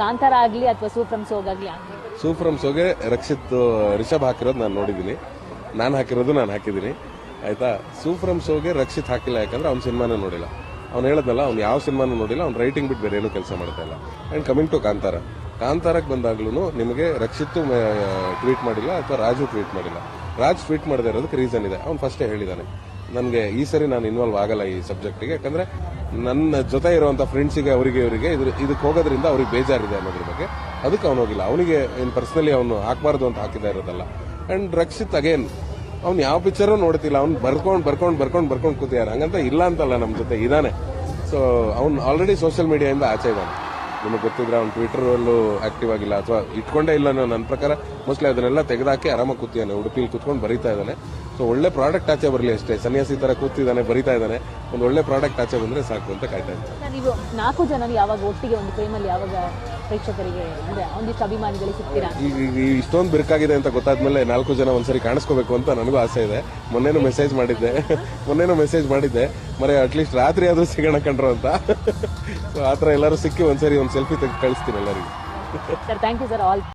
ಕಾಂತಾರ ಆಗ್ಲಿ ಅಥವಾ ಸೂಫ್ರಮ್ ಸೋಗಾಗ್ಲಿ ಆಗ್ಲಿ? ಸೂಫ್ರಮ್ ಸೋಗೆ ರಕ್ಷಿತ್ ರಿಷಬ್ ಹಾಕಿರೋದು ನಾನು ನೋಡಿದ್ದೀನಿ, ನಾನು ಹಾಕಿದ್ದೀನಿ ಆಯ್ತಾ. ಸೂಫ್ರಮ್ ಸೋಗೆ ರಕ್ಷಿತ್ ಹಾಕಿಲ್ಲ, ಯಾಕಂದ್ರೆ ಅವ್ನ ಸಿನಿಮಾನೇ ನೋಡಿಲ್ಲ. ಅವ್ನು ಹೇಳದ್ನಲ್ಲ, ಅವ್ನು ಯಾವ ಸಿನಿಮಾನು ನೋಡಿಲ್ಲ, ಅವ್ನು ರೈಟಿಂಗ್ ಬಿಟ್ಟು ಬೇರೆ ಏನೂ ಕೆಲಸ ಮಾಡ್ತಾ ಇಲ್ಲ. ಅಂಡ್ ಕಮಿಂಗ್ ಟು ಕಾಂತಾರಕ್ಕೆ ಬಂದಾಗ್ಲೂ ನಿಮಗೆ ರಕ್ಷಿತ್ ಟ್ವೀಟ್ ಮಾಡಿಲ್ಲ ಅಥವಾ ರಾಜು ಟ್ವೀಟ್ ಮಾಡಿಲ್ಲ. ರಾಜ್ ಟ್ವೀಟ್ ಮಾಡದೇ ಇರೋದಕ್ಕೆ ರೀಸನ್ ಇದೆ. ಅವ್ನು ಫಸ್ಟೇ ಹೇಳಿದ್ದಾನೆ, ನನಗೆ ಈ ಸರಿ ನಾನು ಇನ್ವಾಲ್ವ್ ಆಗಲ್ಲ ಈ ಸಬ್ಜೆಕ್ಟಿಗೆ, ಯಾಕಂದ್ರೆ ನನ್ನ ಜೊತೆ ಇರುವಂತ ಫ್ರೆಂಡ್ಸಿಗೆ ಅವರಿಗೆ ಇದಕ್ಕೆ ಹೋಗೋದ್ರಿಂದ ಅವ್ರಿಗೆ ಬೇಜಾರಿದೆ ಅನ್ನೋದ್ರ ಬಗ್ಗೆ. ಅದಕ್ಕೆ ಅವನು ಹೋಗಿಲ್ಲ. ಅವನಿಗೆ ಏನು ಪರ್ಸನಲಿ ಅವನು ಹಾಕಬಾರ್ದು ಅಂತ ಹಾಕಿದ ಇರೋದಲ್ಲ. ಅಂಡ್ ರಕ್ಷಿತ್ ಅಗೇನ್ ಅವ್ನು ಯಾವ ಪಿಕ್ಚರು ನೋಡ್ತಿಲ್ಲ, ಅವ್ನು ಬರ್ಕೊಂಡು ಕೂತಿದ್ದಾರೆ. ಹಂಗಂತ ಇಲ್ಲ ಅಂತಲ್ಲ, ನಮ್ಮ ಜೊತೆ ಇದ್ದಾನೆ. ಸೊ ಅವ್ನು ಆಲ್ರೆಡಿ ಸೋಷಿಯಲ್ ಮೀಡಿಯಾದಿಂದ ಆಚೆ ಇದ್ದಾನೆ. ನಿಮಗೆ ಗೊತ್ತಿದ್ರೆ ಅವ್ನು ಟ್ವಿಟರ್ ಅಲ್ಲೂ ಆಕ್ಟಿವ್ ಆಗಿಲ್ಲ, ಅಥವಾ ಇಟ್ಕೊಂಡೇ ಇಲ್ಲ. ನನ್ನ ಪ್ರಕಾರ ಮೋಸ್ಟ್ಲಿ ಅದನ್ನೆಲ್ಲ ತೆಗೆದಾಕಿ ಆರಾಮಾಗಿ ಕೂತಿದ್ದಾನೆ, ಉಡುಪಿಲಿ ಕೂತ್ಕೊಂಡು ಬರೀತಾ ಇದ್ದಾನೆ. ಸೊ ಒಳ್ಳೆ ಪ್ರಾಡಕ್ಟ್ ಆಚೆ ಬರಲಿ ಅಷ್ಟೇ. ಸನ್ಯಾಸಿ ತರ ಕೂತಿದ್ದಾನೆ, ಬರೀತಾ ಇದ್ದಾನೆ. ಒಂದು ಒಳ್ಳೆ ಪ್ರಾಡಕ್ಟ್ ಆಚೆ ಬಂದ್ರೆ ಸಾಕು ಅಂತ ಕಾಯ್ತಾ ಇದ್ದಾನೆ. ನೀವು 4 ಜನ ಯಾವಾಗ ಒಟ್ಟಿಗೆ ಒಂದು ಫ್ರೇಮಲ್ಲಿ ಯಾವಾಗ ಪ್ರೇಕ್ಷಕರಿಗೆ ಅಂದ್ರೆ ಒಂದಿಷ್ಟು ಅಭಿಮಾನಿಗಳಿಗೆ ಸಿಗ್ತೀರಾ? ಈಗ ಇಷ್ಟೊಂದು ಬಿರುಕಾಗಿದೆ ಅಂತ ಗೊತ್ತಾದ್ಮೇಲೆ 4 ಜನ ಒಂದ್ಸರಿ ಕಾಣಿಸ್ಕೋಬೇಕು ಅಂತ ನನಗೂ ಆಸೆ ಇದೆ. ಮೊನ್ನೆನೂ ಮೆಸೇಜ್ ಮಾಡಿದ್ದೆ ಮರೆ ಅಟ್ಲೀಸ್ಟ್ ರಾತ್ರಿ ಆದ್ರೂ ಸಿಗೋಣ ಕಂಡ್ರು ಅಂತ. ಸೊ ಆತರ ಎಲ್ಲರೂ ಸಿಕ್ಕಿ ಒಂದ್ಸರಿ ಒಂದು ಸೆಲ್ಫಿ ತೆಗೆದು ಕಳಿಸ್ತೀನಿ ಎಲ್ಲರಿಗೂ. Sir, thank you sir. All